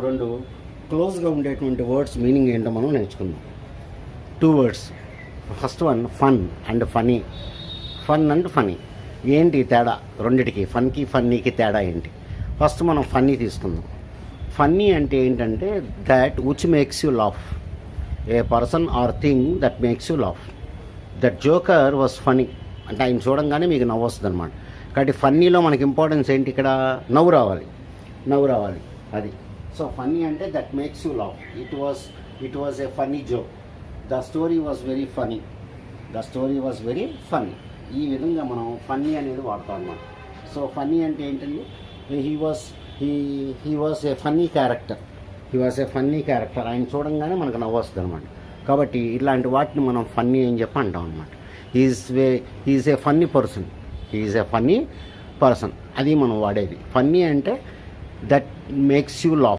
రెండు క్లోజ్గా ఉండేటువంటి వర్డ్స్ మీనింగ్ ఏంటో మనం నేర్చుకుందాం. 2 words. First one fun and funny. Fun and funny ఏంటి తేడా రెండిటికి? ఫన్కి ఫన్నీకి తేడా ఏంటి? ఫస్ట్ మనం ఫన్నీ తీసుకుందాం. ఫన్నీ అంటే ఏంటంటే that which makes you laugh, a person or thing that makes you laugh. That joker was funny అంటే ఆయన చూడంగానే మీకు నవ్వు వస్తుంది అనమాట. కాబట్టి ఫన్నీలో మనకి ఇంపార్టెన్స్ ఏంటి? ఇక్కడ నవ్వు రావాలి అది. సో ఫన్నీ అంటే that makes you laugh. It was a funny joke. The story was very funny. ఈ విధంగా మనం ఫన్నీ అనేది వాడతాం అన్నమాట. సో ఫన్నీ అంటే ఏంటండి? He was a funny character. ఆయన చూడంగానే మనకు నవ్వు వస్తుంది అనమాట. కాబట్టి ఇలాంటి వాటిని మనం ఫన్నీ అని చెప్పి అంటాం అనమాట. He is a funny person. అది మనం వాడేది. ఫన్నీ అంటే దట్ మేక్స్ యూ లాఫ్.